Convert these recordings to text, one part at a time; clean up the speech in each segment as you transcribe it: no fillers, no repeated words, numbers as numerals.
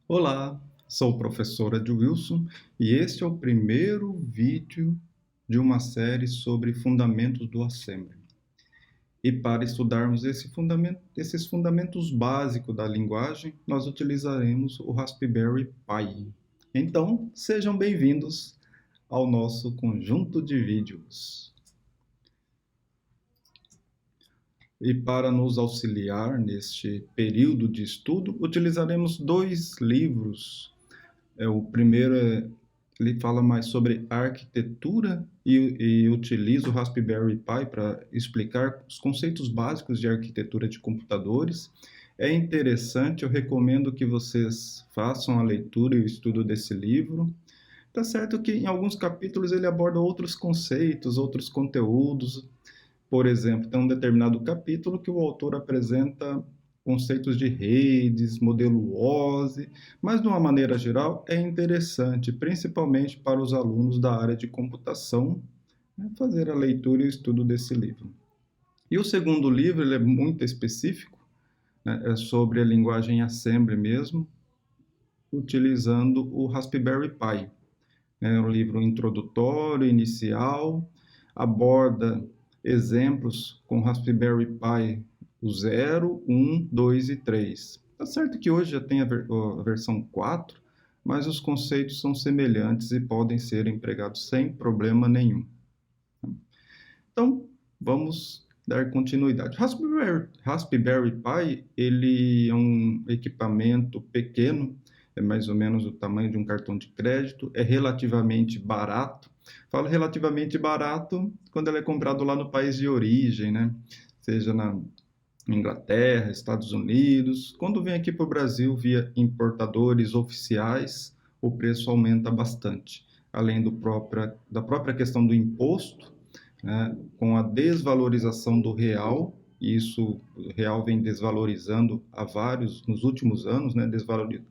Olá, sou o professor Edwilson e este é o primeiro vídeo de uma série sobre fundamentos do Assembly. E para estudarmos esses fundamentos básicos da linguagem, nós utilizaremos o Raspberry Pi. Então, sejam bem-vindos ao nosso conjunto de vídeos. E para nos auxiliar neste período de estudo, utilizaremos dois livros. O primeiro ele fala mais sobre arquitetura e utiliza o Raspberry Pi para explicar os conceitos básicos de arquitetura de computadores. É interessante, eu recomendo que vocês façam a leitura e o estudo desse livro. Tá certo que em alguns capítulos ele aborda outros conceitos, outros conteúdos. Por exemplo, tem um determinado capítulo que o autor apresenta conceitos de redes, modelo OSI, mas de uma maneira geral é interessante, principalmente para os alunos da área de computação, né, fazer a leitura e o estudo desse livro. E o segundo livro ele é muito específico, né, é sobre a linguagem Assembly mesmo, utilizando o Raspberry Pi. É um livro introdutório, inicial, aborda exemplos com Raspberry Pi o 0, 1, 2 e 3. Tá certo que hoje já tem a versão 4, mas os conceitos são semelhantes e podem ser empregados sem problema nenhum. Então, vamos dar continuidade. Raspberry Pi, ele é um equipamento pequeno, é mais ou menos o tamanho de um cartão de crédito, é relativamente barato. Falo relativamente barato quando ele é comprado lá no país de origem, né? Seja na Inglaterra, Estados Unidos. Quando vem aqui para o Brasil via importadores oficiais, o preço aumenta bastante. Além da própria questão do imposto, né, com a desvalorização do real, e isso o real vem desvalorizando nos últimos anos, né,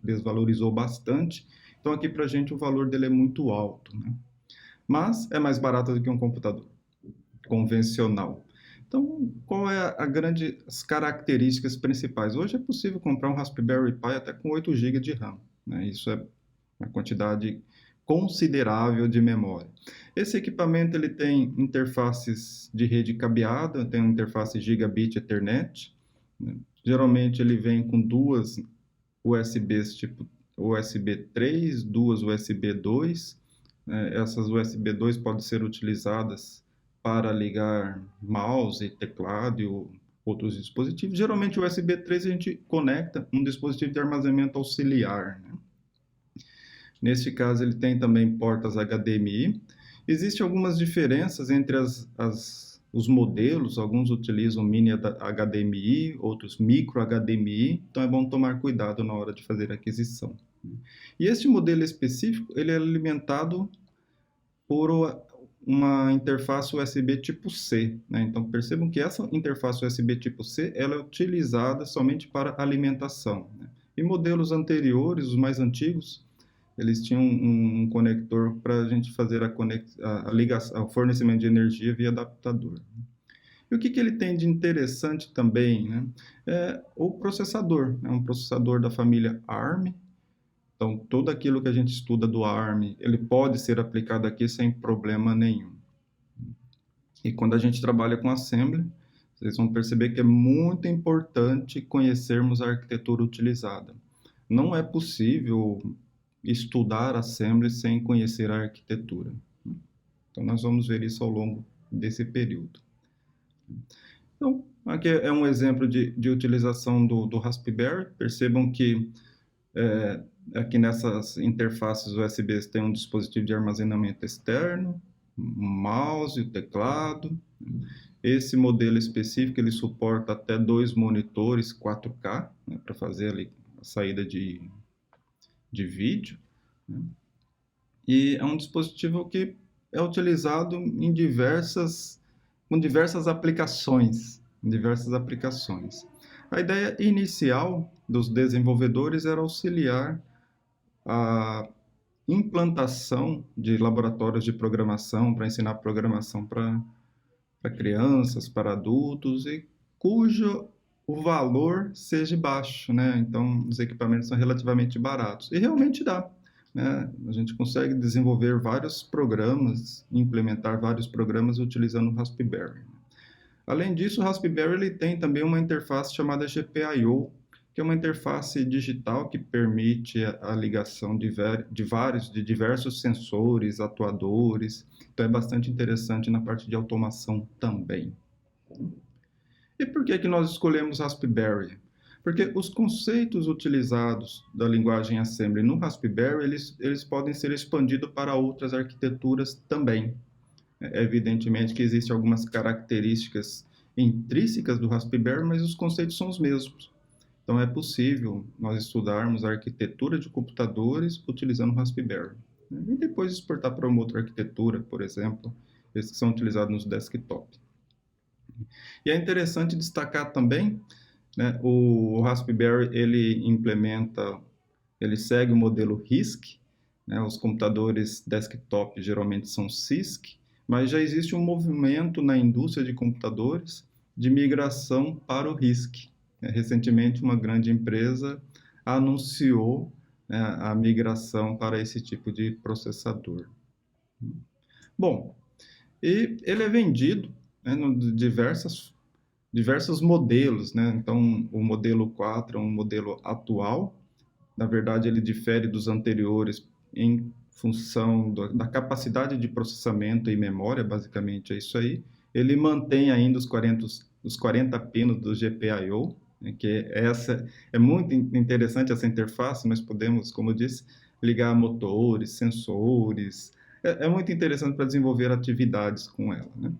desvalorizou bastante. Então aqui para a gente o valor dele é muito alto, né? Mas é mais barato do que um computador convencional. Então, qual é as características principais? Hoje é possível comprar um Raspberry Pi até com 8 GB de RAM, né? Isso é uma quantidade considerável de memória. Esse equipamento ele tem interfaces de rede cabeada, tem uma interface Gigabit Ethernet, né? Geralmente ele vem com duas USBs tipo USB 3, duas USB 2. Essas USB 2 podem ser utilizadas para ligar mouse, teclado e outros dispositivos. Geralmente o USB 3 a gente conecta um dispositivo de armazenamento auxiliar, né? Neste caso, ele tem também portas HDMI. Existem algumas diferenças entre os modelos, alguns utilizam mini HDMI, outros micro HDMI, então é bom tomar cuidado na hora de fazer a aquisição. E este modelo específico, ele é alimentado por uma interface USB tipo C, né? Então percebam que essa interface USB tipo C, ela é utilizada somente para alimentação, né? E modelos anteriores, os mais antigos, eles tinham um conector para a gente fazer a ligação, o fornecimento de energia via adaptador. E o que ele tem de interessante também, né? É o processador, é um processador da família ARM. Então, tudo aquilo que a gente estuda do ARM, ele pode ser aplicado aqui sem problema nenhum. E quando a gente trabalha com Assembly, vocês vão perceber que é muito importante conhecermos a arquitetura utilizada. Não é possível estudar Assembly sem conhecer a arquitetura. Então, nós vamos ver isso ao longo desse período. Então, aqui é um exemplo de utilização do Raspberry. Percebam que aqui nessas interfaces USBs tem um dispositivo de armazenamento externo, um mouse, o teclado. Esse modelo específico ele suporta até 2 monitores 4K, né, para fazer ali a saída de vídeo, né? E é um dispositivo que é utilizado com diversas aplicações, A ideia inicial dos desenvolvedores era auxiliar a implantação de laboratórios de programação para ensinar programação para crianças, para adultos, e cujo o valor seja baixo, né? Então, os equipamentos são relativamente baratos. E realmente dá, né? A gente consegue desenvolver vários programas, implementar vários programas utilizando o Raspberry. Além disso, o Raspberry ele tem também uma interface chamada GPIO, que é uma interface digital que permite a ligação de diversos sensores, atuadores. Então, é bastante interessante na parte de automação também. E por que que nós escolhemos Raspberry? Porque os conceitos utilizados da linguagem Assembly no Raspberry, eles podem ser expandidos para outras arquiteturas também. Evidentemente que existem algumas características intrínsecas do Raspberry, mas os conceitos são os mesmos. Então é possível nós estudarmos a arquitetura de computadores utilizando o Raspberry. E depois exportar para uma outra arquitetura, por exemplo, esses que são utilizados nos desktop. E é interessante destacar também, né, o Raspberry ele segue o modelo RISC, né, os computadores desktop geralmente são CISC, mas já existe um movimento na indústria de computadores de migração para o RISC. Recentemente, uma grande empresa anunciou, né, a migração para esse tipo de processador. Bom, e ele é vendido, né, em diversos modelos, né? Então, o modelo 4 é um modelo atual. Na verdade, ele difere dos anteriores em função da capacidade de processamento e memória, basicamente é isso aí. Ele mantém ainda os 40 pinos do GPIO, né, é muito interessante essa interface. Nós podemos, como eu disse, ligar motores, sensores. É muito interessante para desenvolver atividades com ela, né?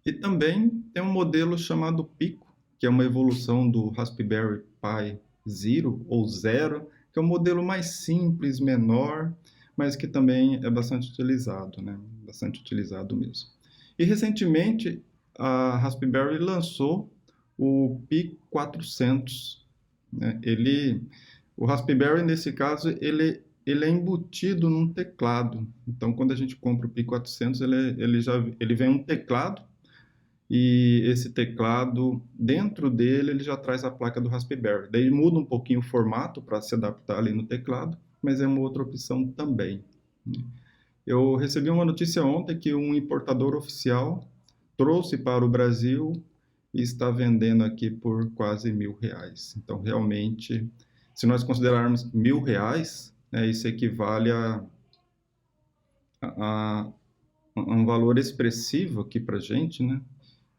E também tem um modelo chamado Pico, que é uma evolução do Raspberry Pi Zero ou Zero, que é um modelo mais simples, menor, mas que também é bastante utilizado, né? Bastante utilizado mesmo. E recentemente a Raspberry lançou o Pi 400, né? O Raspberry nesse caso ele é embutido num teclado. Então quando a gente compra o Pi 400 ele vem um teclado. E esse teclado, dentro dele, ele já traz a placa do Raspberry. Daí muda um pouquinho o formato para se adaptar ali no teclado, mas é uma outra opção também. Eu recebi uma notícia ontem que um importador oficial trouxe para o Brasil e está vendendo aqui por quase R$ 1.000. Então, realmente, se nós considerarmos R$ 1.000, né, isso equivale a um valor expressivo aqui para a gente, né?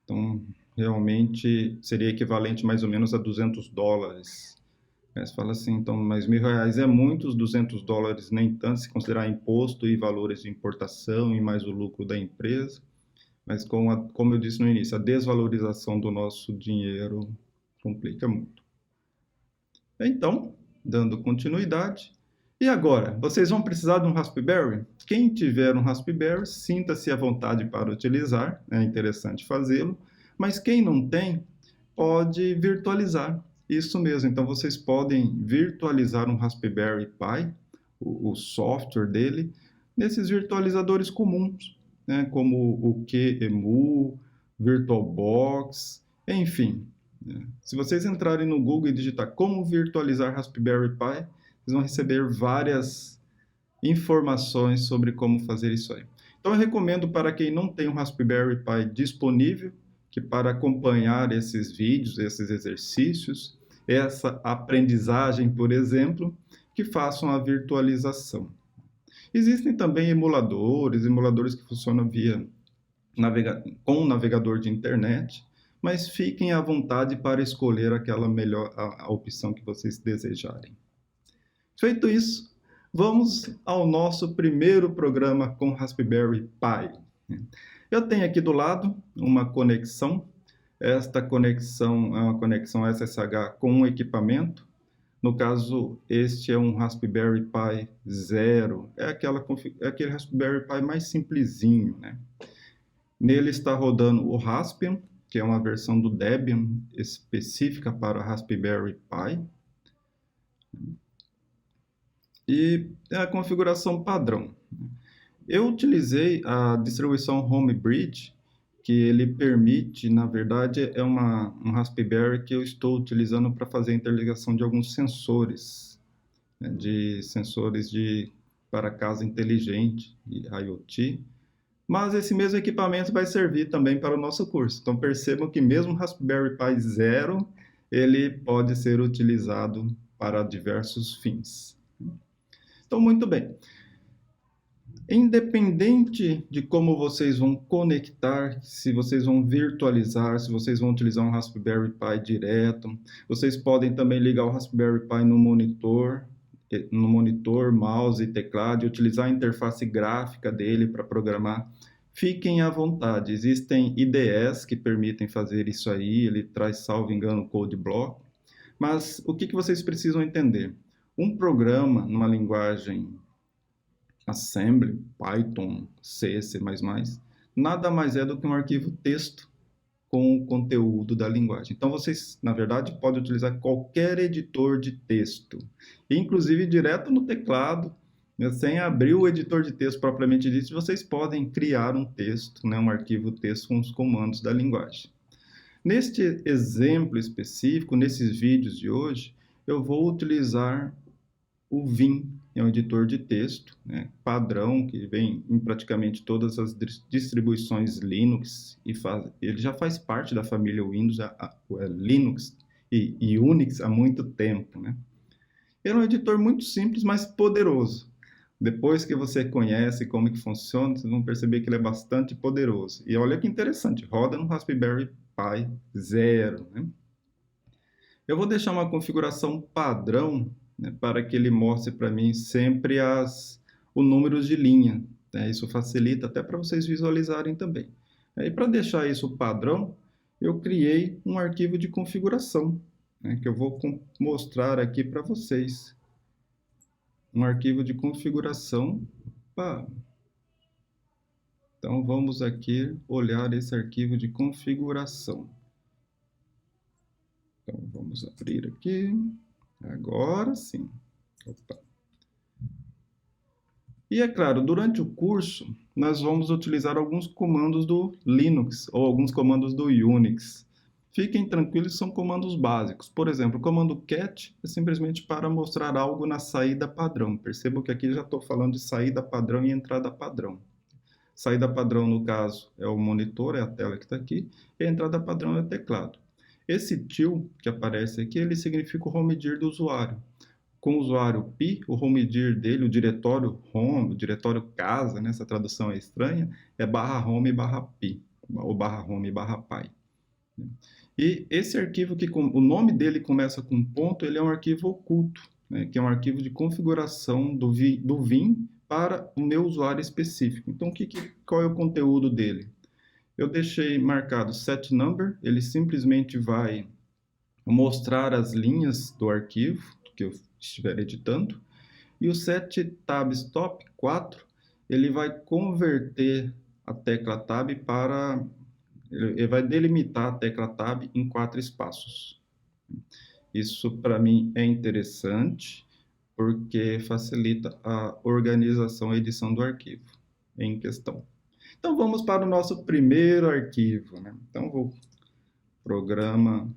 Então, realmente seria equivalente mais ou menos a $200. Você fala assim, então, mas R$ 1.000 é muito, os $200 nem tanto, se considerar imposto e valores de importação e mais o lucro da empresa. Mas como eu disse no início, a desvalorização do nosso dinheiro complica muito. Então, dando continuidade. E agora, vocês vão precisar de um Raspberry? Quem tiver um Raspberry, sinta-se à vontade para utilizar, é interessante fazê-lo, mas quem não tem, pode virtualizar. Isso mesmo, então vocês podem virtualizar um Raspberry Pi, o software dele, nesses virtualizadores comuns, né, como o QEMU, VirtualBox, enfim. Se vocês entrarem no Google e digitar como virtualizar Raspberry Pi, vocês vão receber várias informações sobre como fazer isso aí. Então, eu recomendo para quem não tem um Raspberry Pi disponível, que para acompanhar esses vídeos, esses exercícios, essa aprendizagem, por exemplo, que façam a virtualização. Existem também emuladores que funcionam com navegador de internet, mas fiquem à vontade para escolher a opção que vocês desejarem. Feito isso, vamos ao nosso primeiro programa com Raspberry Pi. Eu tenho aqui do lado uma conexão. Esta conexão é uma conexão SSH com um equipamento. No caso, este é um Raspberry Pi Zero. É aquele Raspberry Pi mais simplesinho, né? Nele está rodando o Raspbian, que é uma versão do Debian específica para Raspberry Pi. E é a configuração padrão. Eu utilizei a distribuição Homebridge, que ele permite, na verdade, é um Raspberry que eu estou utilizando para fazer a interligação de alguns sensores, né, de sensores para casa inteligente e IoT. Mas esse mesmo equipamento vai servir também para o nosso curso. Então percebam que mesmo o Raspberry Pi Zero, ele pode ser utilizado para diversos fins. Então, muito bem. Independente de como vocês vão conectar, se vocês vão virtualizar, se vocês vão utilizar um Raspberry Pi direto, vocês podem também ligar o Raspberry Pi no monitor, mouse e teclado, e utilizar a interface gráfica dele para programar. Fiquem à vontade, existem IDEs que permitem fazer isso aí, ele traz, salvo engano, code block, mas o que vocês precisam entender? Um programa numa linguagem Assembly, Python, C, C++, nada mais é do que um arquivo texto com o conteúdo da linguagem. Então, vocês, na verdade, podem utilizar qualquer editor de texto, inclusive direto no teclado, né, sem abrir o editor de texto propriamente dito, vocês podem criar um texto, né, um arquivo texto com os comandos da linguagem. Neste exemplo específico, nesses vídeos de hoje, eu vou utilizar o Vim, é um editor de texto, né, padrão, que vem em praticamente todas as distribuições Linux, e ele já faz parte da família Windows, Linux e Unix há muito tempo, né? Ele é um editor muito simples, mas poderoso. Depois que você conhece como que funciona, vocês vão perceber que ele é bastante poderoso. E olha que interessante, roda no Raspberry Pi Zero, né? Eu vou deixar uma configuração padrão, né, para que ele mostre para mim sempre o número de linha, né? Isso facilita até para vocês visualizarem também. E para deixar isso padrão, eu criei um arquivo de configuração, né, que eu vou mostrar aqui para vocês. Um arquivo de configuração. Opa. Então vamos aqui olhar esse arquivo de configuração. Então vamos abrir aqui. Agora sim. Opa. E é claro, durante o curso, nós vamos utilizar alguns comandos do Linux ou alguns comandos do Unix. Fiquem tranquilos, são comandos básicos. Por exemplo, o comando cat é simplesmente para mostrar algo na saída padrão. Percebam que aqui já estou falando de saída padrão e entrada padrão. Saída padrão, no caso, é o monitor, é a tela que está aqui, e a entrada padrão é o teclado. Esse til que aparece aqui, ele significa o home dir do usuário. Com o usuário pi, o home dir dele, o diretório home, o diretório casa, né, essa tradução é estranha, é /home/pi, ou /home/pi. E esse arquivo, o nome dele começa com ponto, ele é um arquivo oculto, né, que é um arquivo de configuração do Vim para o meu usuário específico. Então, qual é o conteúdo dele? Eu deixei marcado setNumber, ele simplesmente vai mostrar as linhas do arquivo que eu estiver editando, e o setTabStop 4, ele vai converter a tecla Tab para... Ele vai delimitar a tecla Tab em 4 espaços. Isso, para mim, é interessante, porque facilita a organização e edição do arquivo em questão. Então, vamos para o nosso primeiro arquivo, né? Então, vou programa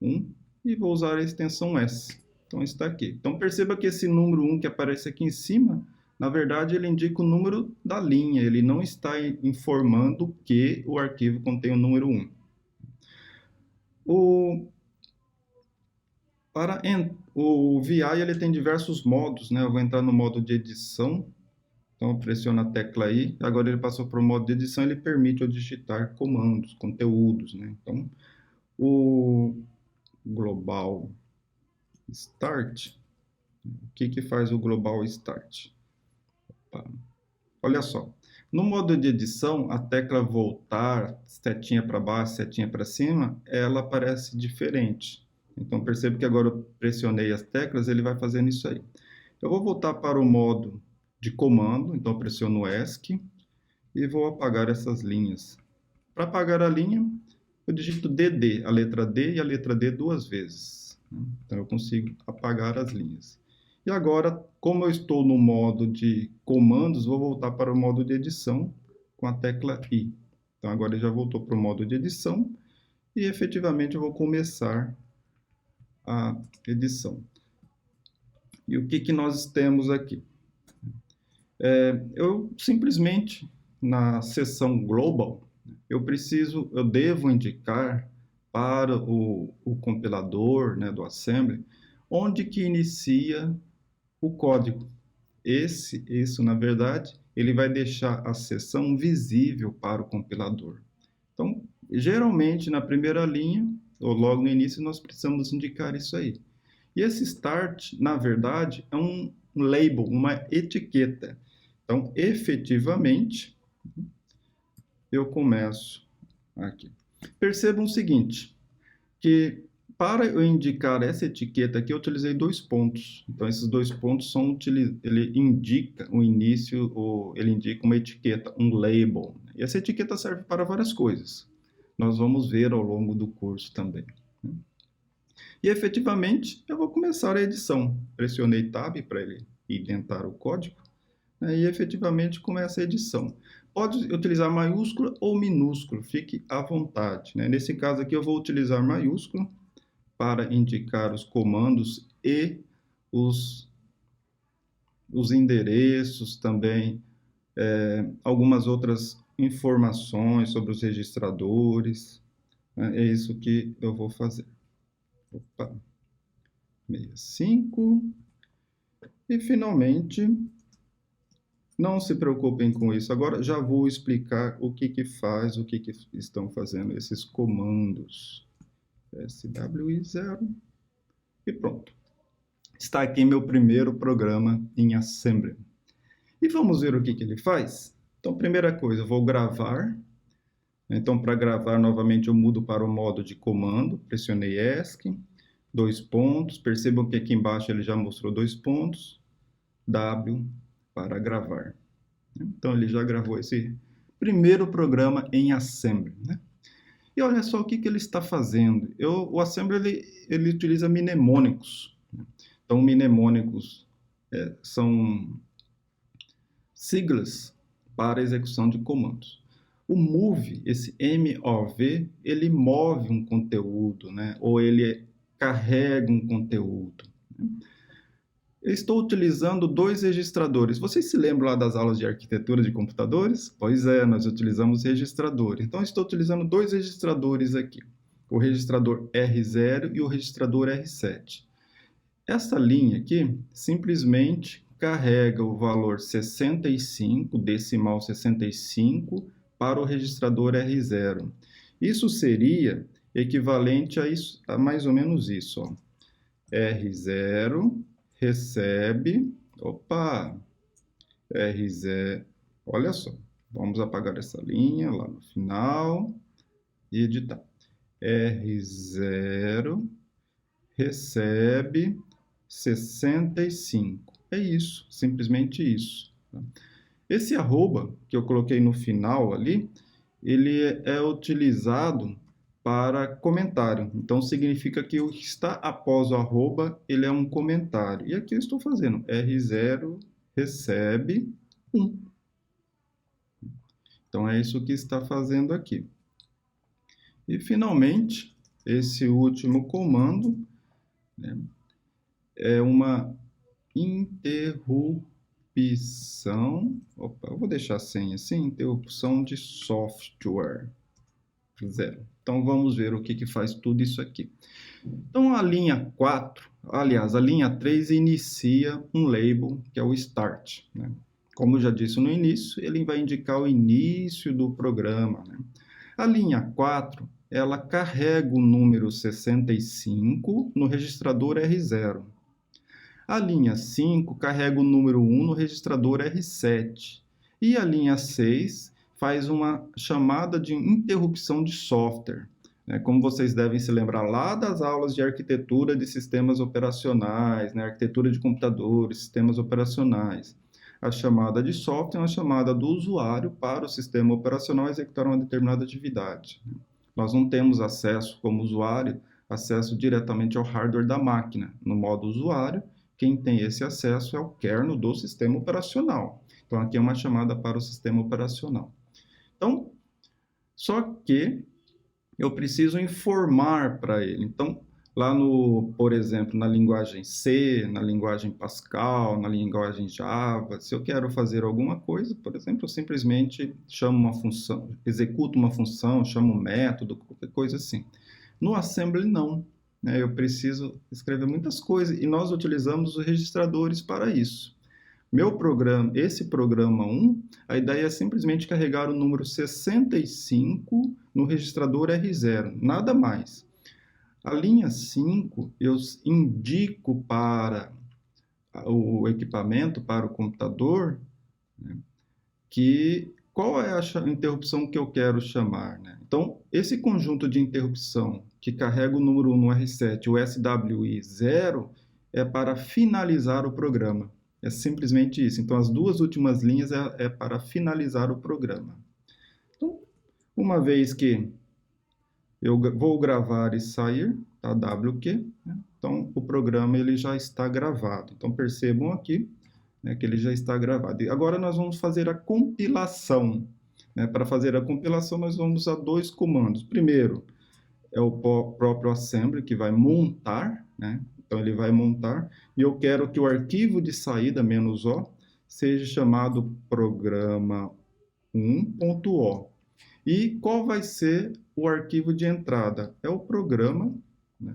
1 e vou usar a extensão S. Então, está aqui. Então, perceba que esse número 1 que aparece aqui em cima, na verdade, ele indica o número da linha. Ele não está informando que o arquivo contém o número 1. O VI ele tem diversos modos, né? Eu vou entrar no modo de edição. Então, eu pressiono a tecla I. Agora ele passou para o modo de edição. Ele permite eu digitar comandos, conteúdos, né? Então, o Global Start. O que faz o Global Start? Opa. Olha só. No modo de edição, a tecla voltar, setinha para baixo, setinha para cima, ela aparece diferente. Então, perceba que agora eu pressionei as teclas, ele vai fazendo isso aí. Eu vou voltar para o modo de comando, então eu pressiono ESC e vou apagar essas linhas. Para apagar a linha, eu digito DD, a letra D e a letra D 2 vezes. Então, eu consigo apagar as linhas. E agora, como eu estou no modo de comandos, vou voltar para o modo de edição com a tecla I. Então, agora ele já voltou para o modo de edição e, efetivamente, eu vou começar a edição. E o que nós temos aqui? Eu simplesmente, na seção Global, eu devo indicar para o compilador, né, do Assembly, onde que inicia o código. Isso, na verdade, ele vai deixar a seção visível para o compilador. Então, geralmente, na primeira linha, ou logo no início, nós precisamos indicar isso aí. E esse start, na verdade, é um label, uma etiqueta. Então, efetivamente, eu começo aqui. Percebam o seguinte, que para eu indicar essa etiqueta aqui, eu utilizei 2 pontos. Então, esses 2 pontos ele indica o início, ele indica uma etiqueta, um label. E essa etiqueta serve para várias coisas. Nós vamos ver ao longo do curso também. E, efetivamente, eu vou começar a edição. Pressionei Tab para ele indentar o código. E, efetivamente, começa a edição. Pode utilizar maiúsculo ou minúsculo, fique à vontade. Nesse caso aqui, eu vou utilizar maiúsculo para indicar os comandos e os endereços também, algumas outras informações sobre os registradores. É isso que eu vou fazer. Opa, 65. E, finalmente, não se preocupem com isso. Agora, já vou explicar o que faz, o que estão fazendo esses comandos. SWI0 e pronto. Está aqui meu primeiro programa em Assembly. E vamos ver o que ele faz? Então, primeira coisa, eu vou gravar. Então, para gravar, novamente, eu mudo para o modo de comando. Pressionei ESC, 2 pontos. Percebam que aqui embaixo ele já mostrou 2 pontos. W para gravar. Então, ele já gravou esse primeiro programa em Assembly, né? E olha só o que ele está fazendo. O Assembly ele utiliza mnemônicos. Então, mnemônicos são siglas para execução de comandos. O move, esse MOV, ele move um conteúdo, né? Ou ele carrega um conteúdo. Eu estou utilizando 2 registradores. Vocês se lembram lá das aulas de arquitetura de computadores? Pois é, nós utilizamos registradores. Então, eu estou utilizando 2 registradores aqui. O registrador R0 e o registrador R7. Essa linha aqui simplesmente carrega o valor 65, decimal 65, para o registrador R0. Isso seria equivalente a, isso, a mais ou menos isso. Ó. R0 recebe, R0, olha só, vamos apagar essa linha lá no final e editar. R0 recebe 65. É isso, simplesmente isso. Esse arroba que eu coloquei no final ali, ele é utilizado para comentário. Então, significa que o que está após o arroba, ele é um comentário. E aqui eu estou fazendo R0 recebe 1. Então, é isso que está fazendo aqui. E, finalmente, esse último comando, né, é uma interrupção. Eu vou deixar sem assim, interrupção de software. 0. Então, vamos ver o que faz tudo isso aqui. Então, a linha 4, aliás, a linha 3 inicia um label, que é o start, né? Como eu já disse no início, ele vai indicar o início do programa, né? A linha 4, ela carrega o número 65 no registrador R0. A linha 5 carrega o número 1 no registrador R7. E a linha 6 faz uma chamada de interrupção de software. Como vocês devem se lembrar lá das aulas de arquitetura de sistemas operacionais, né? Arquitetura de computadores, sistemas operacionais. A chamada de software é uma chamada do usuário para o sistema operacional executar uma determinada atividade. Nós não temos acesso, como usuário, acesso diretamente ao hardware da máquina. No modo usuário, quem tem esse acesso é o kernel do sistema operacional. Então, aqui é uma chamada para o sistema operacional. Então, Só que eu preciso informar para ele. Então, lá por exemplo, na linguagem C, na linguagem Pascal, na linguagem Java, se eu quero fazer alguma coisa, por exemplo, eu simplesmente chamo uma função, executo uma função, chamo um método, qualquer coisa assim. No Assembly, não. Né? Eu preciso escrever muitas coisas e nós utilizamos os registradores para isso. Meu programa, esse programa 1, a ideia é simplesmente carregar o número 65 no registrador R0, nada mais. A linha 5, eu indico para o equipamento, para o computador, né, qual é a interrupção que eu quero chamar. Né? Então, esse conjunto de interrupção que carrega o número 1 no R7, o SWI 0, é para finalizar o programa. É simplesmente isso. Então, as duas últimas linhas é para finalizar o programa. Então, uma vez que eu vou gravar e sair, tá? WQ, né? Então, o programa ele já está gravado. Então, percebam aqui, né, que ele já está gravado. E agora nós vamos fazer a compilação. Né? Para fazer a compilação, nós vamos usar dois comandos. Primeiro, é o próprio assembly, que vai montar, né? Então, ele vai montar, e eu quero que o arquivo de saída, -o, seja chamado programa 1.o. E qual vai ser o arquivo de entrada? É o programa, né?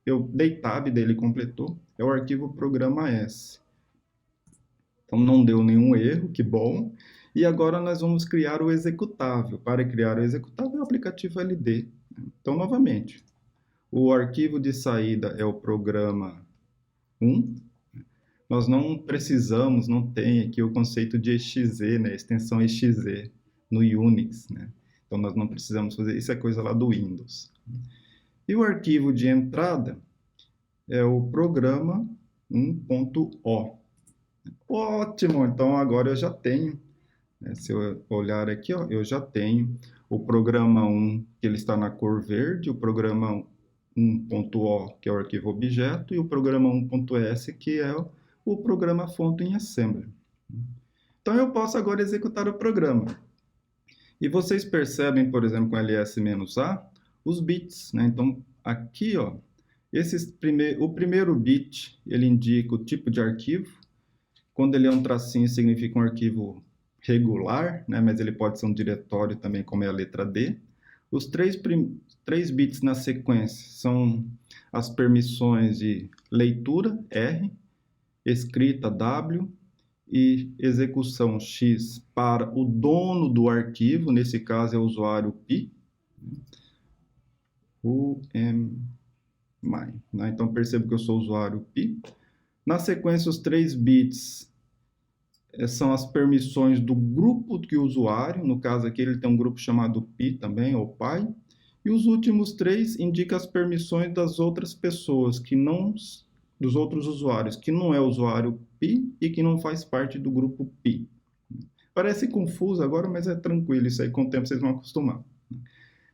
Eu dei tab dele, completou, é o arquivo programa S. Então, não deu nenhum erro, que bom. E agora nós vamos criar o executável. Para criar o executável, é o aplicativo LD. Então, novamente, o arquivo de saída é o programa 1. Nós não precisamos, não tem aqui o conceito de exe, né? Extensão exe no Unix, né? Então, nós não precisamos fazer, isso é coisa lá do Windows. E o arquivo de entrada é o programa 1.o. Ótimo, então agora eu já tenho, né? Se eu olhar aqui, ó, eu já tenho o programa 1, que ele está na cor verde, o programa 1.o, que é o arquivo objeto, e o programa 1.s, que é o programa fonte em assembly. Então, eu posso agora executar o programa. E vocês percebem, por exemplo, com ls-a, os bits, né? Então, aqui, ó, o primeiro bit, ele indica o tipo de arquivo. Quando ele é um tracinho, significa um arquivo regular, né? Mas ele pode ser um diretório também, como é a letra D. Os três bits na sequência são as permissões de leitura, R, escrita, W, e execução X para o dono do arquivo, nesse caso é o usuário Pi, né? Então, percebo que eu sou o usuário Pi. Na sequência, os 3 bits são as permissões do grupo do usuário, no caso aqui ele tem um grupo chamado Pi também, ou Pi, e os últimos 3 indicam as permissões das outras pessoas, dos outros usuários, que não é usuário Pi e que não faz parte do grupo Pi. Parece confuso agora, mas é tranquilo, isso aí com o tempo vocês vão acostumar.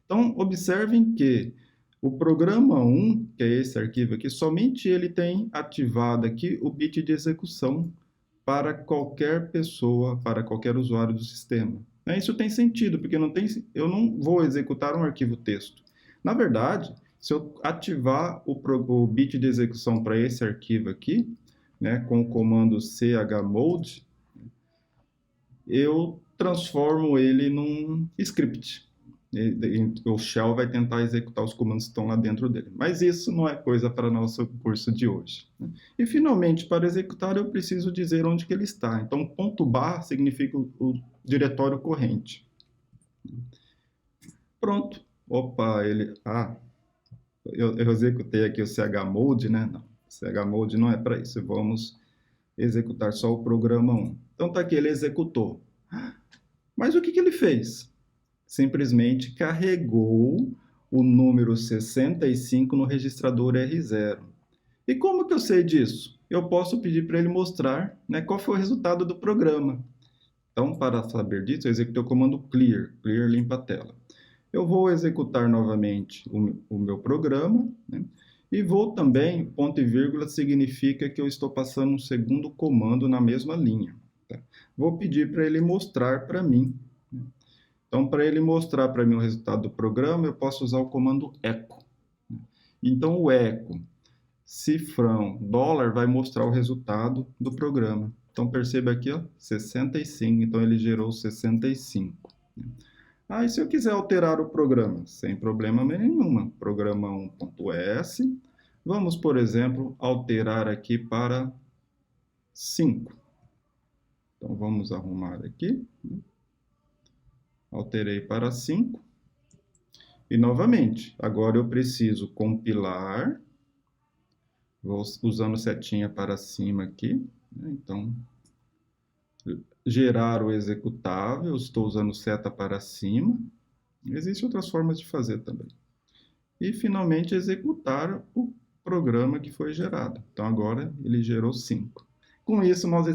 Então, observem que o programa 1, que é esse arquivo aqui, somente ele tem ativado aqui o bit de execução para qualquer pessoa, para qualquer usuário do sistema. Isso tem sentido, porque eu não vou executar um arquivo texto. Na verdade, se eu ativar o bit de execução para esse arquivo aqui, né, com o comando chmod, eu transformo ele num script. O shell vai tentar executar os comandos que estão lá dentro dele. Mas isso não é coisa para nosso curso de hoje. E, finalmente, para executar, eu preciso dizer onde que ele está. Então, .bar significa o diretório corrente. Pronto. Opa, eu executei aqui o chmod, né? Não, chmod não é para isso. Vamos executar só o programa 1. Então, está aqui, ele executou. Mas o que ele fez? Simplesmente carregou o número 65 no registrador R0. E como que eu sei disso? Eu posso pedir para ele mostrar, né, qual foi o resultado do programa. Então, para saber disso, eu executei o comando clear limpa a tela. Eu vou executar novamente o meu programa, né, e vou também, ponto e vírgula significa que eu estou passando um segundo comando na mesma linha. Tá? Vou pedir para ele mostrar para mim, né, Então, para ele mostrar para mim o resultado do programa, eu posso usar o comando echo. Então, o echo, cifrão, dólar, vai mostrar o resultado do programa. Então, perceba aqui, ó, 65. Então, ele gerou 65. Aí, se eu quiser alterar o programa, sem problema nenhum, programa 1.s, vamos, por exemplo, alterar aqui para 5. Então, vamos arrumar aqui. Alterei para 5. E, novamente, agora eu preciso compilar. Vou usando setinha para cima aqui. Então, gerar o executável. Estou usando seta para cima. Existem outras formas de fazer também. E, finalmente, executar o programa que foi gerado. Então, agora ele gerou 5. Com isso, nós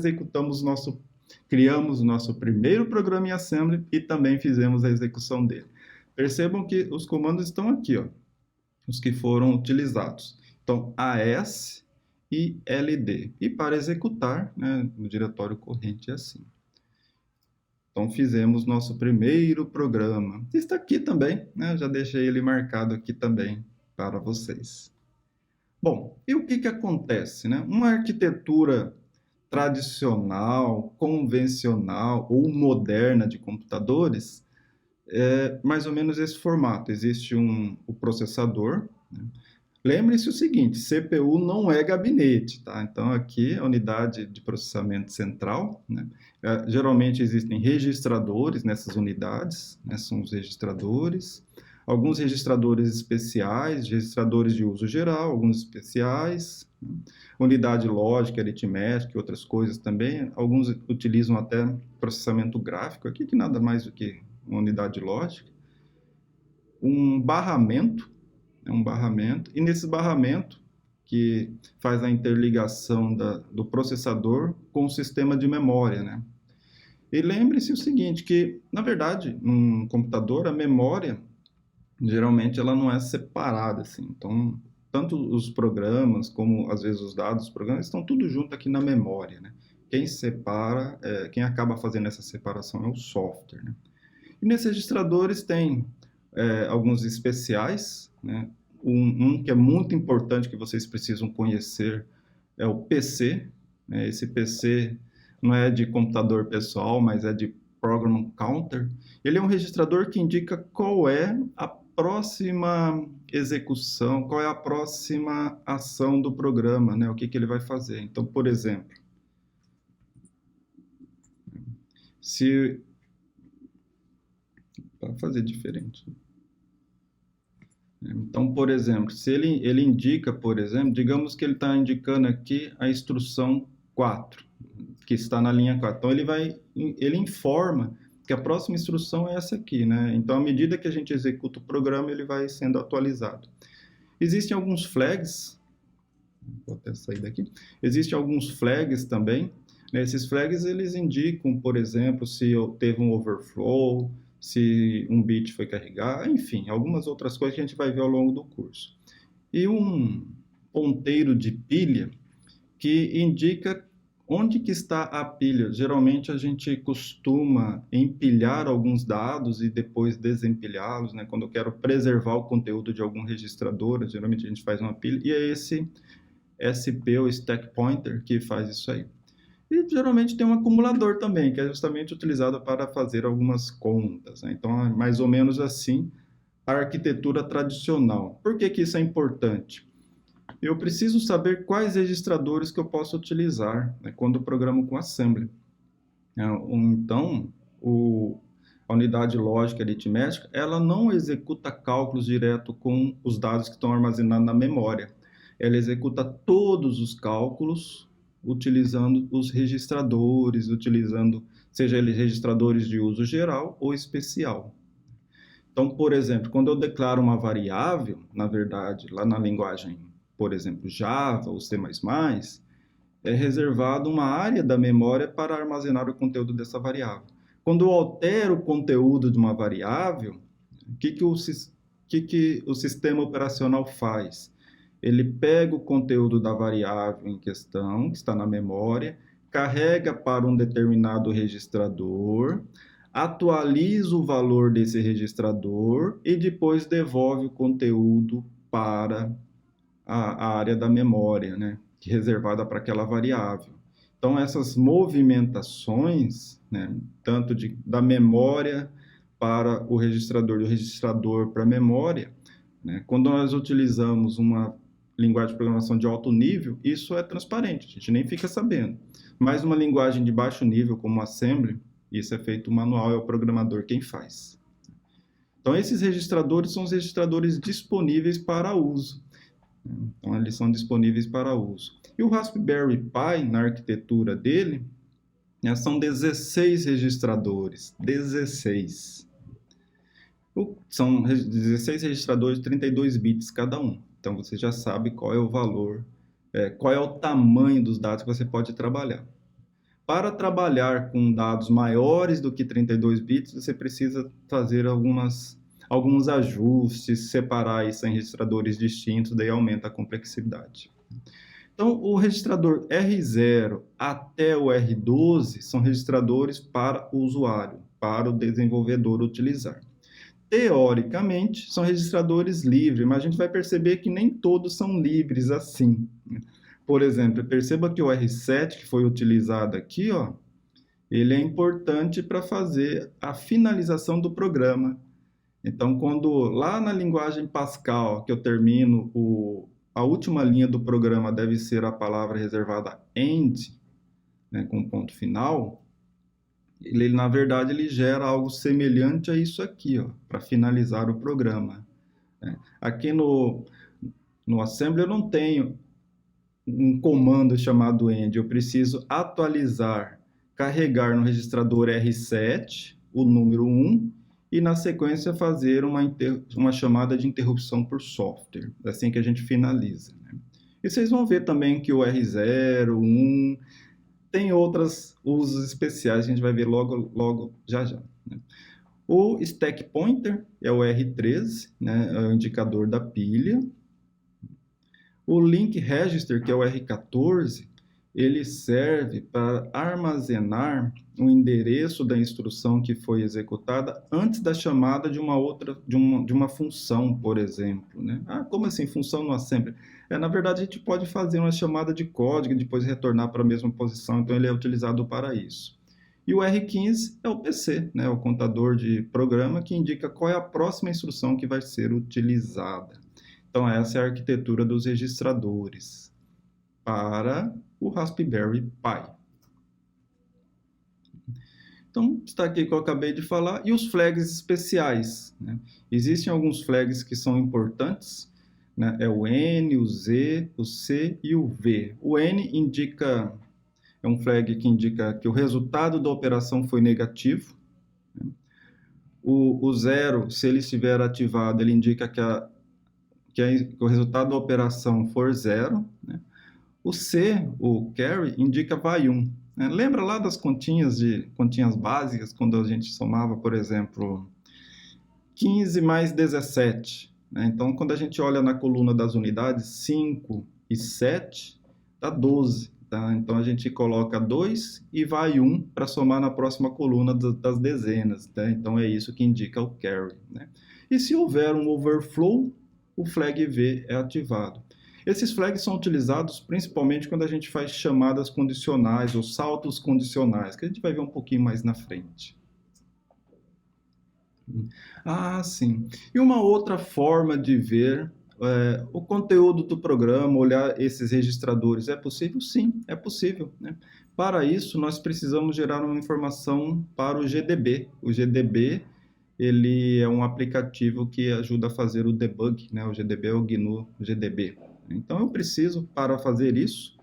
criamos o nosso primeiro programa em Assembly e também fizemos a execução dele. Percebam que os comandos estão aqui, ó, os que foram utilizados. Então, AS e LD. E para executar, né, no diretório corrente é assim. Então, fizemos nosso primeiro programa. Está aqui também, né? Já deixei ele marcado aqui também para vocês. Bom, e o que acontece, né? Uma arquitetura tradicional, convencional ou moderna de computadores é mais ou menos esse formato. Existe o processador, né? Lembre-se o seguinte, CPU não é gabinete, tá? Então, aqui a unidade de processamento central, né? Geralmente existem registradores nessas unidades, né? São os registradores. Alguns registradores especiais, registradores de uso geral, alguns especiais, né? Unidade lógica, aritmética e outras coisas também. Alguns utilizam até processamento gráfico, aqui que nada mais do que uma unidade lógica. Um barramento, e nesse barramento, que faz a interligação do processador com o sistema de memória, né? E lembre-se o seguinte, que, na verdade, num computador, a memória, geralmente, ela não é separada, assim. Então, tanto os programas, como, às vezes, os dados dos programas, estão tudo junto aqui na memória, né? Quem separa, quem acaba fazendo essa separação é o software, né? E nesses registradores tem alguns especiais, né? Um que é muito importante que vocês precisam conhecer é o PC, né? Esse PC não é de computador pessoal, mas é de Program Counter. Ele é um registrador que indica qual é a próxima execução, qual é a próxima ação do programa, né? O que ele vai fazer. Então, por exemplo, se... para fazer diferente. Então, por exemplo, se ele indica, por exemplo, digamos que ele está indicando aqui a instrução 4, que está na linha 4. Então, ele informa que a próxima instrução é essa aqui, né? Então, à medida que a gente executa o programa, ele vai sendo atualizado. Existem alguns flags, vou até sair daqui, existem alguns flags também, né? Esses flags, eles indicam, por exemplo, se teve um overflow, se um bit foi carregado, enfim, algumas outras coisas que a gente vai ver ao longo do curso. E um ponteiro de pilha que indica onde que está a pilha. Geralmente a gente costuma empilhar alguns dados e depois desempilhá-los, né? Quando eu quero preservar o conteúdo de algum registrador, geralmente a gente faz uma pilha, e é esse SP, ou Stack Pointer, que faz isso aí. E geralmente tem um acumulador também, que é justamente utilizado para fazer algumas contas, né? Então, é mais ou menos assim a arquitetura tradicional. Por que isso é importante? Eu preciso saber quais registradores que eu posso utilizar, né, quando eu programo com Assembly. Então, a unidade lógica aritmética, ela não executa cálculos direto com os dados que estão armazenados na memória. Ela executa todos os cálculos utilizando os registradores, seja eles registradores de uso geral ou especial. Então, por exemplo, quando eu declaro uma variável, na verdade, lá na linguagem, por exemplo, Java ou C++, é reservado uma área da memória para armazenar o conteúdo dessa variável. Quando eu altero o conteúdo de uma variável, o que o sistema operacional faz? Ele pega o conteúdo da variável em questão, que está na memória, carrega para um determinado registrador, atualiza o valor desse registrador e depois devolve o conteúdo para a área da memória, né, reservada para aquela variável. Então, essas movimentações, né, tanto da memória para o registrador, do registrador para a memória, né, quando nós utilizamos uma linguagem de programação de alto nível, isso é transparente, a gente nem fica sabendo. Mas uma linguagem de baixo nível, como Assembly, isso é feito manual, é o programador quem faz. Então, esses registradores são os registradores disponíveis para uso. Então, eles são disponíveis para uso. E o Raspberry Pi, na arquitetura dele, né, são 16 registradores. 16. São 16 registradores de 32 bits cada um. Então, você já sabe qual é o valor, qual é o tamanho dos dados que você pode trabalhar. Para trabalhar com dados maiores do que 32 bits, você precisa fazer alguns ajustes, separar isso em registradores distintos, daí aumenta a complexidade. Então, o registrador R0 até o R12 são registradores para o usuário, para o desenvolvedor utilizar. Teoricamente, são registradores livres, mas a gente vai perceber que nem todos são livres assim. Por exemplo, perceba que o R7 que foi utilizado aqui, ó, ele é importante para fazer a finalização do programa. Então, quando lá na linguagem Pascal, que eu termino, a última linha do programa deve ser a palavra reservada end, né, com ponto final, ele, na verdade, ele gera algo semelhante a isso aqui, ó, para finalizar o programa. Aqui no Assembly eu não tenho um comando chamado end, eu preciso atualizar, carregar no registrador R7 o número 1 e na sequência fazer uma chamada de interrupção por software, assim que a gente finaliza, né? E vocês vão ver também que o R0, 1, tem outros usos especiais, a gente vai ver logo já, né? O stack pointer é o R13, né, é o indicador da pilha. O link register, que é o R14, ele serve para armazenar o endereço da instrução que foi executada antes da chamada de uma função, por exemplo, né? Como assim função no assembly? Na verdade, a gente pode fazer uma chamada de código e depois retornar para a mesma posição, então ele é utilizado para isso. E o R15 é o PC, né? O contador de programa que indica qual é a próxima instrução que vai ser utilizada. Então, essa é a arquitetura dos registradores para o Raspberry Pi. Então, está aqui que eu acabei de falar. E os flags especiais, né? Existem alguns flags que são importantes, né? É o N, o Z, o C e o V. O N é um flag que indica que o resultado da operação foi negativo, né? O 0, se ele estiver ativado, ele indica que o resultado da operação for 0, né? O C, o carry, indica vai 1. Né? Lembra lá das continhas básicas, quando a gente somava, por exemplo, 15 mais 17. Né? Então, quando a gente olha na coluna das unidades, 5 e 7, dá 12. Tá? Então, a gente coloca 2 e vai 1 para somar na próxima coluna das dezenas. Tá? Então, é isso que indica o carry. Né? E se houver um overflow, o flag V é ativado. Esses flags são utilizados principalmente quando a gente faz chamadas condicionais ou saltos condicionais, que a gente vai ver um pouquinho mais na frente. Sim. E uma outra forma de ver o conteúdo do programa, olhar esses registradores, é possível? Sim, é possível, né? Para isso, nós precisamos gerar uma informação para o GDB. O GDB, ele é um aplicativo que ajuda a fazer o debug, né? O GDB é o GNU GDB. Então, eu preciso, para fazer isso,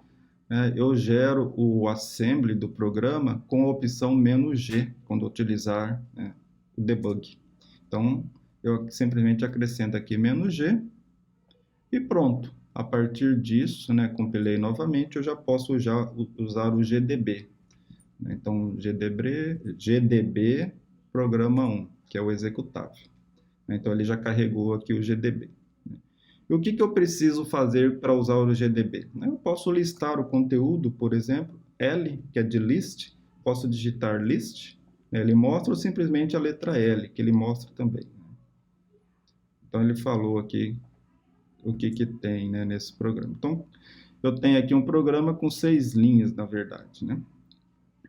eu gero o assembly do programa com a opção "-g", quando utilizar o debug. Então, eu simplesmente acrescento aqui "-g", e pronto. A partir disso, né, compilei novamente, eu já posso usar o GDB. Então, GDB programa 1, que é o executável. Então, ele já carregou aqui o GDB. E o que eu preciso fazer para usar o GDB? Eu posso listar o conteúdo, por exemplo, L, que é de list, posso digitar list, Ele mostra ou simplesmente a letra L, que ele mostra também. Então, ele falou aqui o que tem, né, nesse programa. Então, eu tenho aqui um programa com 6 linhas, na verdade, né?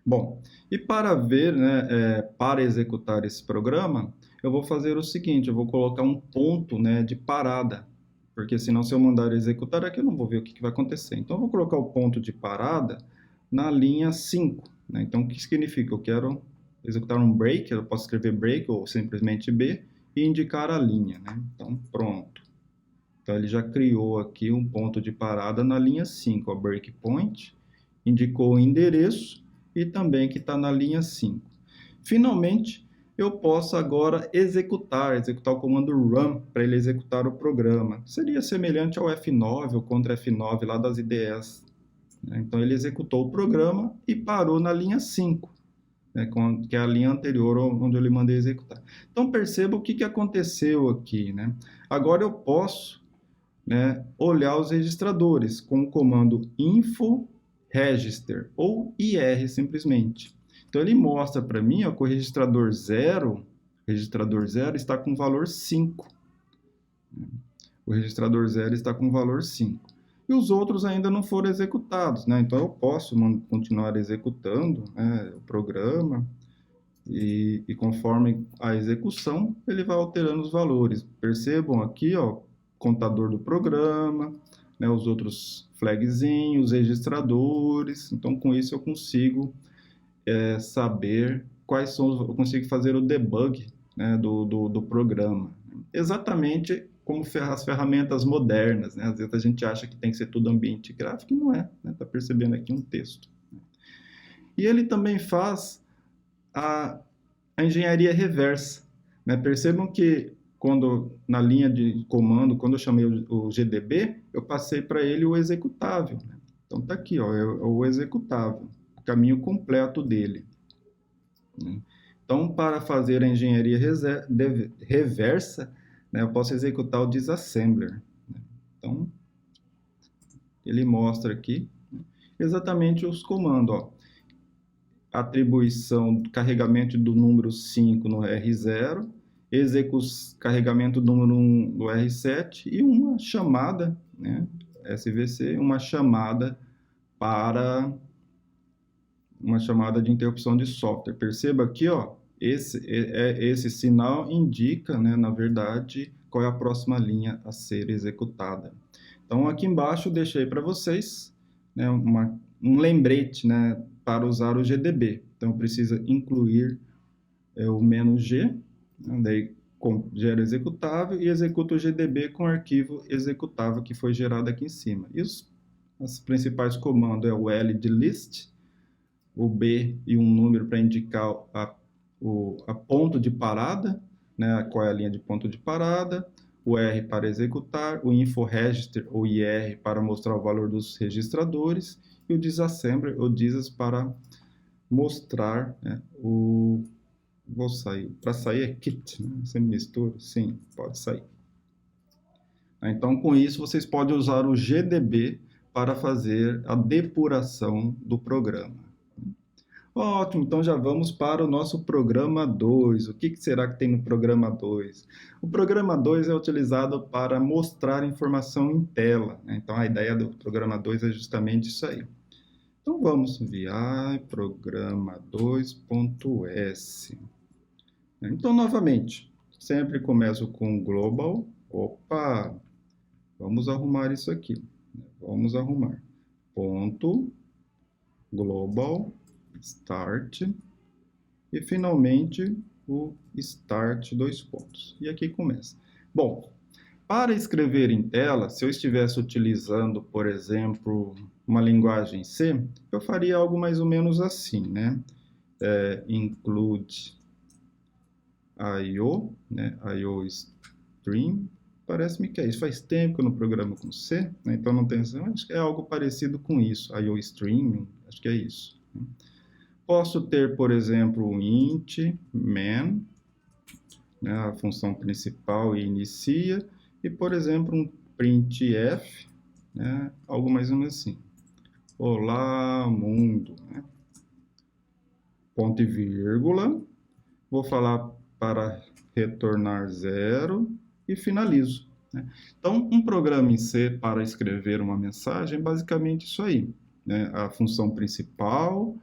Bom, e para ver, né, para executar esse programa, eu vou fazer o seguinte, eu vou colocar um ponto, né, de parada, porque senão se eu mandar executar aqui eu não vou ver o que vai acontecer. Então eu vou colocar o ponto de parada na linha 5, né? Então o que significa? Eu quero executar um break, eu posso escrever break ou simplesmente B e indicar a linha, né? Então pronto. Então ele já criou aqui um ponto de parada na linha 5, o breakpoint, indicou o endereço e também que está na linha 5. Finalmente, eu posso agora executar o comando run para ele executar o programa. Seria semelhante ao F9 ou contra F9 lá das IDEs. Então ele executou o programa e parou na linha 5, né, que é a linha anterior onde eu lhe mandei executar. Então perceba o que aconteceu aqui, né? Agora eu posso, né, olhar os registradores com o comando info register ou IR simplesmente. Então ele mostra para mim ó, que o registrador 0 está com valor 5. O registrador 0 está com valor 5. E os outros ainda não foram executados, né? Então eu posso continuar executando, né, o programa e conforme a execução ele vai alterando os valores. Percebam aqui, ó, contador do programa, né, os outros flagzinhos, registradores. Então, com isso eu consigo saber quais são eu consigo fazer o debug, né, do programa. Exatamente como as ferramentas modernas, né? Às vezes a gente acha que tem que ser tudo ambiente gráfico e não é, né? Tá percebendo aqui um texto. E ele também faz a engenharia reversa, né? Percebam que quando na linha de comando, quando eu chamei o GDB, eu passei para ele o executável, né? Então tá aqui, ó, é o executável, o caminho completo dele, né? Então, para fazer a engenharia reversa, né, eu posso executar o disassembler, né? Então, ele mostra aqui, né, exatamente os comandos, ó. Atribuição, carregamento do número 5 no R0, carregamento do número 1 no R7 e uma chamada, né, SVC, uma chamada de interrupção de software. Perceba aqui, ó, esse sinal indica, né, na verdade, qual é a próxima linha a ser executada. Então, aqui embaixo, deixei para vocês, né, um lembrete, né, para usar o GDB. Então, precisa incluir o "-g", né, daí gera executável e executa o GDB com o arquivo executável que foi gerado aqui em cima. E os principais comandos é o L de list, o B e um número para indicar a ponto de parada, né, qual é a linha de ponto de parada, o R para executar, o info register ou IR para mostrar o valor dos registradores e o disassembler ou disas para mostrar, né, vou sair, para sair é kit, né? Você mistura, sim, pode sair. Então, com isso, vocês podem usar o GDB para fazer a depuração do programa. Ótimo, então já vamos para o nosso programa 2. O que será que tem no programa 2? O programa 2 é utilizado para mostrar informação em tela, né? Então a ideia do programa 2 é justamente isso aí. Então vamos, VI programa 2.s. Então, novamente, sempre começo com global. Opa, vamos arrumar isso aqui. Vamos arrumar. Ponto, global, start e finalmente o start 2 pontos. E aqui começa. Bom, para escrever em tela, se eu estivesse utilizando, por exemplo, uma linguagem C, eu faria algo mais ou menos assim, né? Include IO, né? IO stream. Parece-me que é isso. Faz tempo que eu não programo com C, né? Então não tem. Acho que é algo parecido com isso. IO stream, acho que é isso. Posso ter, por exemplo, um int man, né, a função principal e inicia, e, por exemplo, um printf, né, algo mais ou menos assim. Olá, mundo. Né? ponto e vírgula, vou falar para retornar 0 e finalizo, né? Então, um programa em C para escrever uma mensagem é basicamente isso aí, né? A função principal,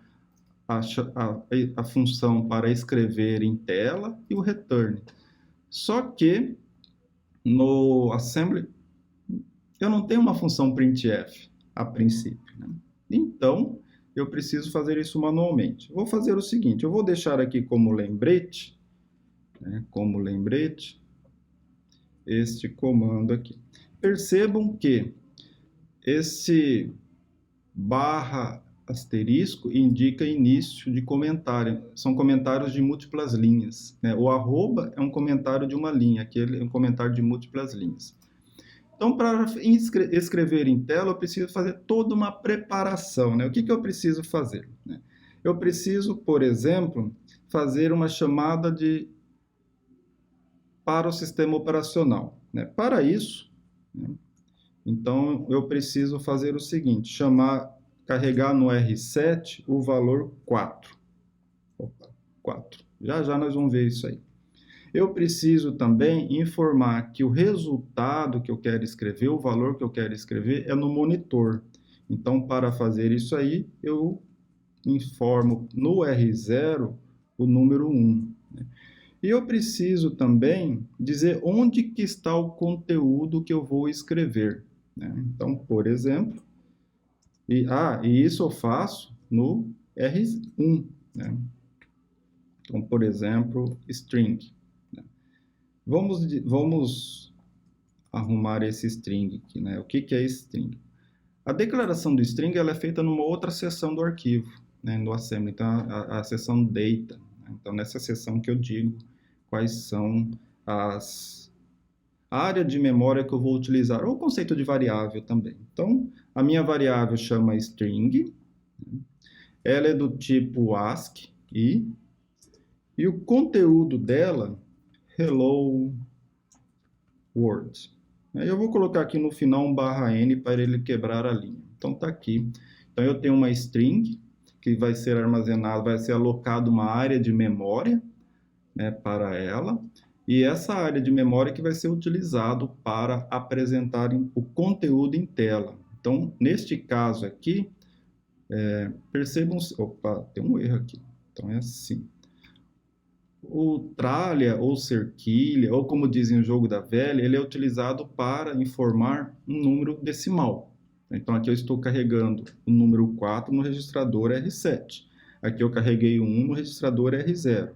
a função para escrever em tela e o return. Só que no assembly eu não tenho uma função printf a princípio, né? Então eu preciso fazer isso manualmente. Vou fazer o seguinte, eu vou deixar aqui como lembrete, né, como lembrete este comando aqui. Percebam que esse barra asterisco indica início de comentário. São comentários de múltiplas linhas, né? O arroba é um comentário de uma linha, aquele é um comentário de múltiplas linhas. Então, para escrever em tela, eu preciso fazer toda uma preparação, né? O que eu preciso fazer, né? Eu preciso, por exemplo, fazer uma chamada para o sistema operacional, né? Para isso, né? Então, eu preciso fazer o seguinte, carregar no R7 o valor 4. Opa, 4. Já nós vamos ver isso aí. Eu preciso também informar que o resultado que eu quero escrever, o valor que eu quero escrever, é no monitor. Então, para fazer isso aí, eu informo no R0 o número 1. Né? E eu preciso também dizer onde que está o conteúdo que eu vou escrever, né? Então, por exemplo, e isso eu faço no R1, né? Então, por exemplo, string. Né? Vamos arrumar esse string aqui, né? O que é string? A declaração do string ela é feita numa outra seção do arquivo, né? No assembly, então a seção data. Né? Então, nessa seção que eu digo quais são a área de memória que eu vou utilizar, ou o conceito de variável também. Então, a minha variável chama string, ela é do tipo ASCII, e o conteúdo dela, hello world. Aí eu vou colocar aqui no final um /n para ele quebrar a linha. Então, está aqui. Então, eu tenho uma string que vai ser armazenada, vai ser alocada uma área de memória, né, para ela. E essa área de memória que vai ser utilizado para apresentar o conteúdo em tela. Então, neste caso aqui, percebam... Opa, tem um erro aqui. Então, é assim. O tralha ou cerquilha, ou como dizem o jogo da velha, ele é utilizado para informar um número decimal. Então, aqui eu estou carregando o número 4 no registrador R7. Aqui eu carreguei o 1 no registrador R0.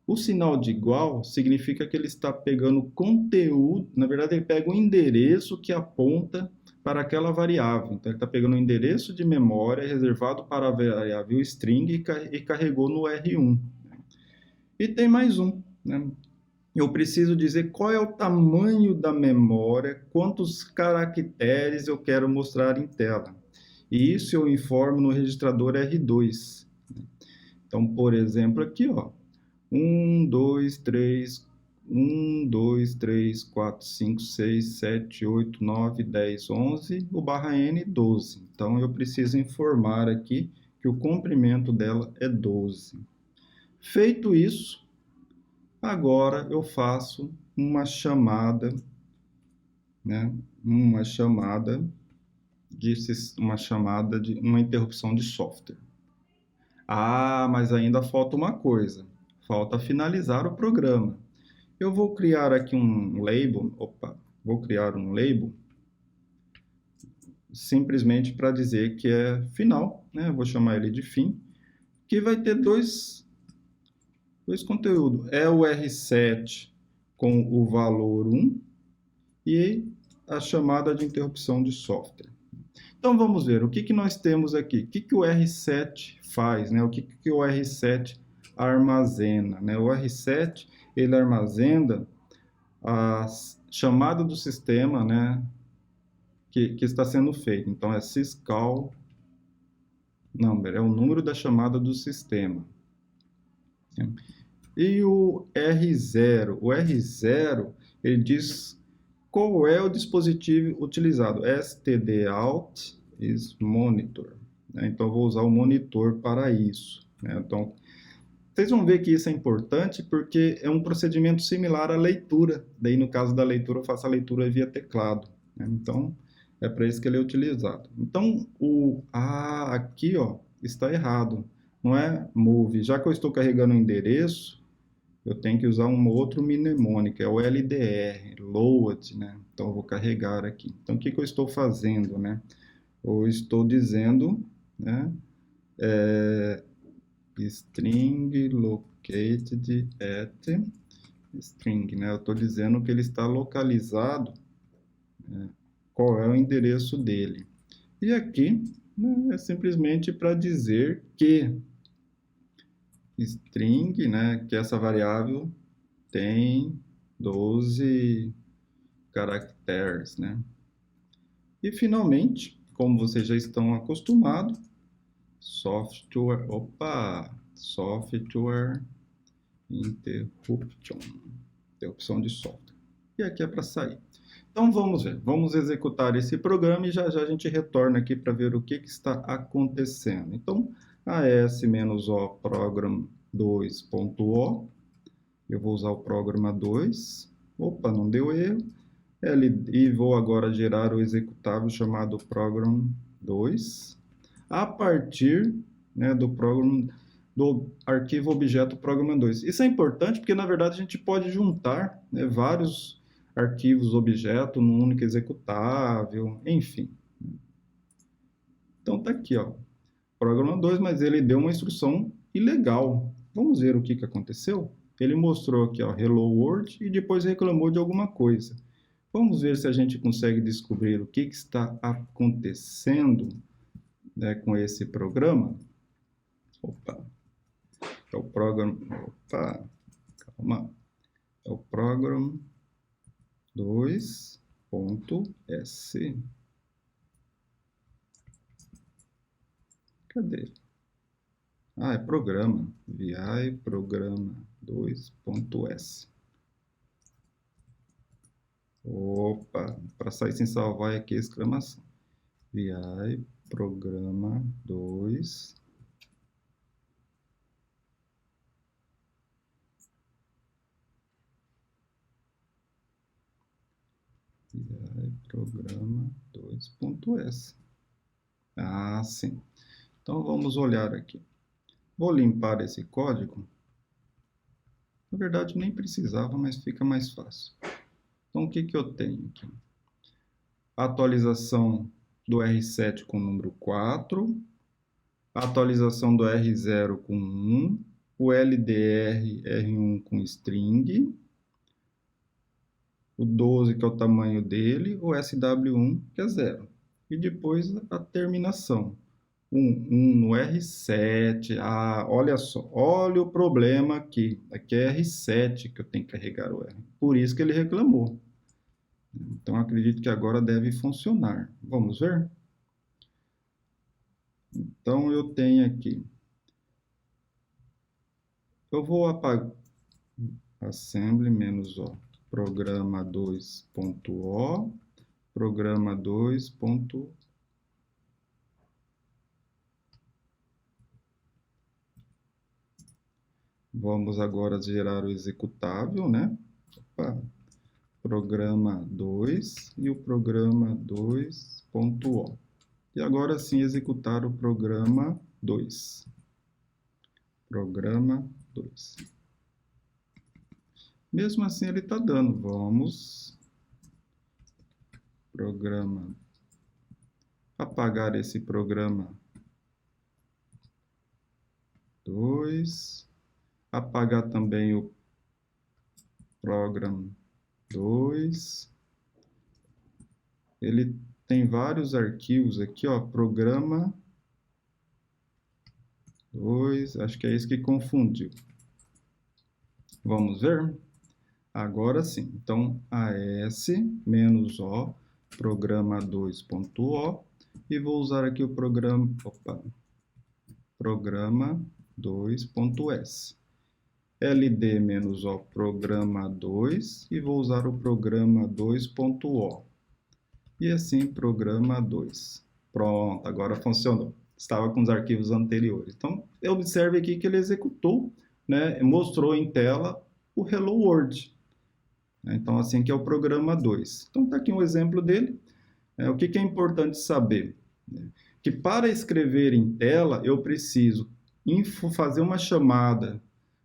O sinal de igual significa que ele está pegando conteúdo, na verdade ele pega o endereço que aponta para aquela variável. Então ele está pegando o endereço de memória reservado para a variável string e carregou no R1. E tem mais um, né? Eu preciso dizer qual é o tamanho da memória, quantos caracteres eu quero mostrar em tela. E isso eu informo no registrador R2. Então, por exemplo, aqui, ó. 1, 2, 3, 4, 5, 6, 7, 8, 9, 10, 11, o /n 12. Então, eu preciso informar aqui que o comprimento dela é 12. Feito isso, agora eu faço uma chamada, né? Uma interrupção de software. Mas ainda falta uma coisa. Falta finalizar o programa. Eu vou criar aqui um label. Vou criar um label simplesmente para dizer que é final, né? Eu vou chamar ele de fim, que vai ter dois conteúdos. É o R7 com o valor 1 e a chamada de interrupção de software. Então, vamos ver o que nós temos aqui. O que o R7 faz, né? O que o R7 armazena, né? O R7, ele armazena a chamada do sistema, né? Que está sendo feita. Então, é syscall number, é o número da chamada do sistema. E o R0? O R0, ele diz qual é o dispositivo utilizado. stdout is monitor. Então, eu vou usar o monitor para isso. Então, Vocês vão ver que isso é importante porque é um procedimento similar à leitura. Daí, no caso da leitura, eu faço a leitura via teclado, né? Então, é para isso que ele é utilizado. Então, o A aqui, ó, está errado. Não é move. Já que eu estou carregando o endereço, eu tenho que usar um outro mnemônico, é o LDR, load, né? Então, eu vou carregar aqui. Então, o que que eu estou fazendo, né? Eu estou dizendo, né? String located at string, né? Eu estou dizendo que ele está localizado, né? Qual é o endereço dele. E aqui, né, é simplesmente para dizer que string, né, que essa variável tem 12 caracteres, né? E finalmente, como vocês já estão acostumados, software interruption, interrupção de software. E aqui é para sair. Então vamos ver, vamos executar esse programa e já já a gente retorna aqui para ver o que está acontecendo. Então, as-o program 2.o, eu vou usar o programa 2, opa, não deu erro, e vou agora gerar o executável chamado program 2, a partir, né, do arquivo objeto programa 2. Isso é importante porque, na verdade, a gente pode juntar, né, vários arquivos objeto num único executável, enfim. Então, tá aqui, ó, programa 2, mas ele deu uma instrução ilegal. Vamos ver o que aconteceu? Ele mostrou aqui, ó, Hello World, e depois reclamou de alguma coisa. Vamos ver se a gente consegue descobrir o que está acontecendo, né, com esse programa. Opa, é o programa, opa, calma, é o program 2.s. Cadê? Ah, é programa, vi programa 2.s. Opa, para sair sem salvar aqui, exclamação. vi programa 2. Programa 2.s. Ah, sim. Então vamos olhar aqui. Vou limpar esse código. Na verdade, nem precisava, mas fica mais fácil. Então, o que que eu tenho aqui? A atualização do R7 com o número 4, a atualização do R0 com 1, o LDR R1 com string, o 12, que é o tamanho dele, o SW1, que é 0. E depois a terminação. 1 no R7. Ah, olha só, olha o problema aqui. Aqui é R7 que eu tenho que carregar o R. Por isso que ele reclamou. Então, acredito que agora deve funcionar. Vamos ver? Então, eu tenho aqui. Eu vou apagar assembly -o, programa 2.o, programa 2. Vamos agora gerar o executável, né? Opa. Programa 2 e o programa 2.o. E agora sim executar o programa 2. Programa 2. Mesmo assim ele está dando. Vamos. Programa. Apagar esse programa 2. Apagar também o programa 2. Ele tem vários arquivos aqui, ó. Programa 2. Acho que é isso que confundiu. Vamos ver? Agora sim. Então, as-o, programa 2.o, e vou usar aqui o programa, programa 2.s. ld-o, programa 2, e vou usar o programa 2.o. E assim, programa 2. Pronto, agora funcionou. Estava com os arquivos anteriores. Então, observe aqui que ele executou né, mostrou em tela o Hello World. Então, assim que é o programa 2. Então, está aqui um exemplo dele. O que é importante saber? Que para escrever em tela, eu preciso fazer uma chamada,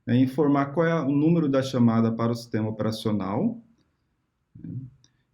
informar qual é o número da chamada para o sistema operacional,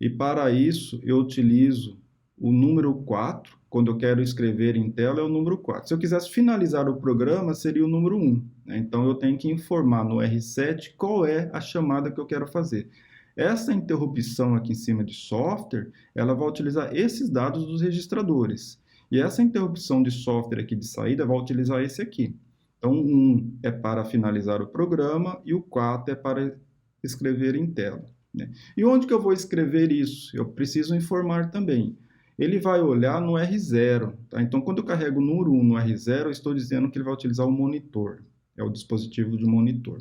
e para isso eu utilizo o número 4, quando eu quero escrever em tela é o número 4. Se eu quisesse finalizar o programa, seria o número 1. Então eu tenho que informar no R7 qual é a chamada que eu quero fazer. Essa interrupção aqui em cima de software, ela vai utilizar esses dados dos registradores. E essa interrupção de software aqui de saída vai utilizar esse aqui. Então, o 1 é para finalizar o programa e o 4 é para escrever em tela. E onde que eu vou escrever isso? Eu preciso informar também. Ele vai olhar no R0. Tá? Então, quando eu carrego o número 1 no R0, eu estou dizendo que ele vai utilizar o monitor. É o dispositivo de monitor.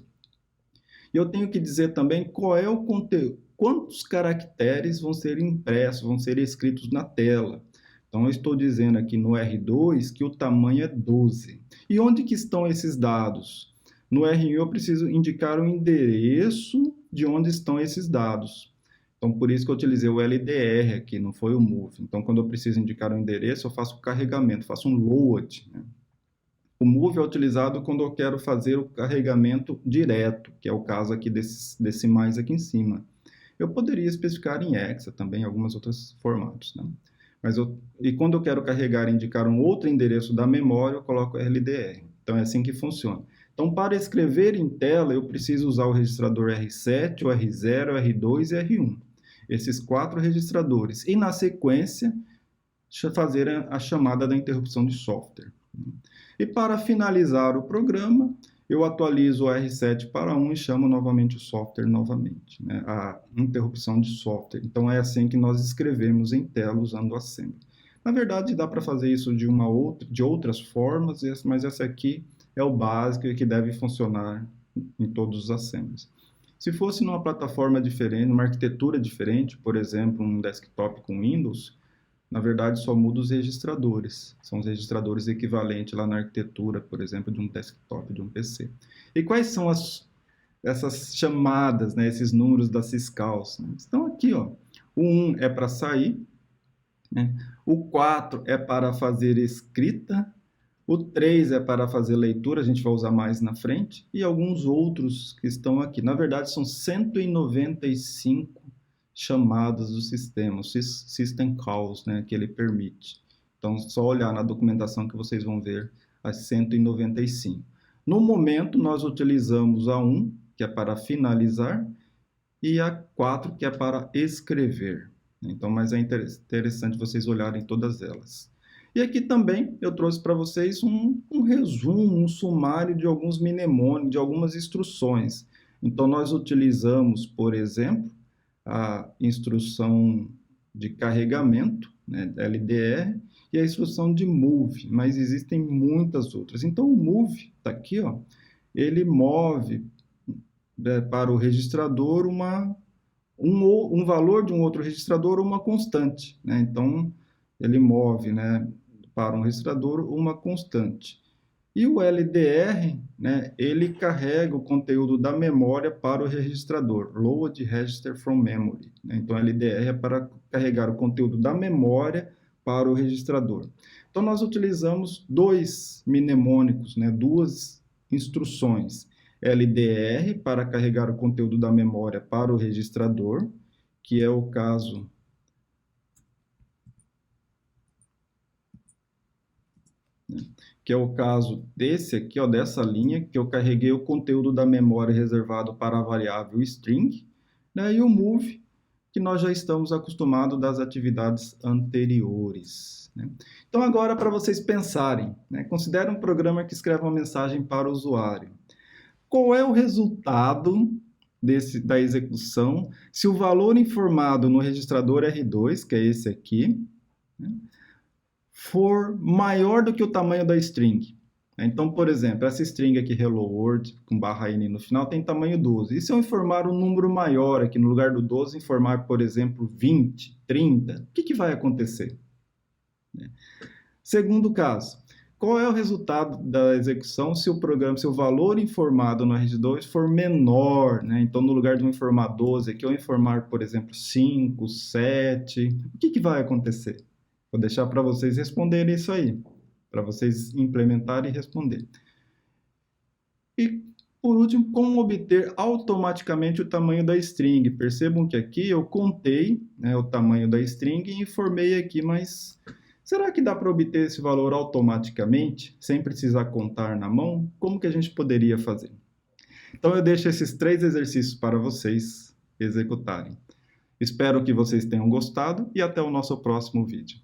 E eu tenho que dizer também qual é o conteúdo, quantos caracteres vão ser impressos, vão ser escritos na tela. Então, eu estou dizendo aqui no R2 que o tamanho é 12. E onde que estão esses dados? No R1 eu preciso indicar o endereço de onde estão esses dados. Então, por isso que eu utilizei o LDR aqui, não foi o move. Então, quando eu preciso indicar o endereço, eu faço o carregamento, faço um load. O move é utilizado quando eu quero fazer o carregamento direto, que é o caso aqui desses decimais aqui em cima. Eu poderia especificar em hexa também, alguns outros formatos. E quando eu quero carregar e indicar um outro endereço da memória, eu coloco LDR. Então, é assim que funciona. Então, para escrever em tela, eu preciso usar o registrador R7, o R0, o R2 e R1. Esses 4 registradores. E, na sequência, fazer a chamada da interrupção de software. E, para finalizar o programa, eu atualizo o R7 para 1 e chamo novamente o software novamente, a interrupção de software. Então, é assim que nós escrevemos em tela usando o assembly. Na verdade, dá para fazer isso de outras formas, mas essa aqui é o básico e que deve funcionar em todos os assemblies. Se fosse numa plataforma diferente, numa arquitetura diferente, por exemplo, um desktop com Windows, na verdade só muda os registradores. São os registradores equivalentes lá na arquitetura, por exemplo, de um desktop, de um PC. E quais são essas chamadas, esses números das syscalls? Estão aqui, ó. O 1 é para sair, o 4 é para fazer escrita, o 3 é para fazer leitura, a gente vai usar mais na frente, e alguns outros que estão aqui. Na verdade, são 195 chamadas do sistema, system calls, que ele permite. Então, só olhar na documentação que vocês vão ver as 195. No momento, nós utilizamos a 1, que é para finalizar, e a 4, que é para escrever. Então, mas é interessante vocês olharem todas elas. E aqui também eu trouxe para vocês um resumo, um sumário de alguns mnemônicos, de algumas instruções. Então, nós utilizamos, por exemplo, a instrução de carregamento, LDR, e a instrução de move, mas existem muitas outras. Então, o move está aqui, ó, ele move para o registrador um valor de um outro registrador, uma constante. Então, ele move para um registrador uma constante. E o LDR, ele carrega o conteúdo da memória para o registrador, Load Register from Memory. Então, LDR é para carregar o conteúdo da memória para o registrador. Então, nós utilizamos dois mnemônicos, duas instruções. LDR para carregar o conteúdo da memória para o registrador, que é o caso desse aqui, dessa linha, que eu carreguei o conteúdo da memória reservado para a variável string, e o move, que nós já estamos acostumados das atividades anteriores. Então, agora, para vocês pensarem, considere um programa que escreve uma mensagem para o usuário. Qual é o resultado da execução se o valor informado no registrador R2, que é esse aqui, for maior do que o tamanho da string? Então, por exemplo, essa string aqui, hello world, com /n no final, tem tamanho 12. E se eu informar um número maior aqui, no lugar do 12, informar, por exemplo, 20, 30, o que vai acontecer? Segundo caso, qual é o resultado da execução se o programa, se o valor informado no RG2 for menor, né? Então, no lugar de eu informar 12, aqui eu informar, por exemplo, 5, 7, o que vai acontecer? Vou deixar para vocês responderem isso aí, para vocês implementarem e responder. E, por último, como obter automaticamente o tamanho da string? Percebam que aqui eu contei, né, o tamanho da string e informei aqui, mas será que dá para obter esse valor automaticamente, sem precisar contar na mão? Como que a gente poderia fazer? Então, eu deixo esses 3 exercícios para vocês executarem. Espero que vocês tenham gostado e até o nosso próximo vídeo.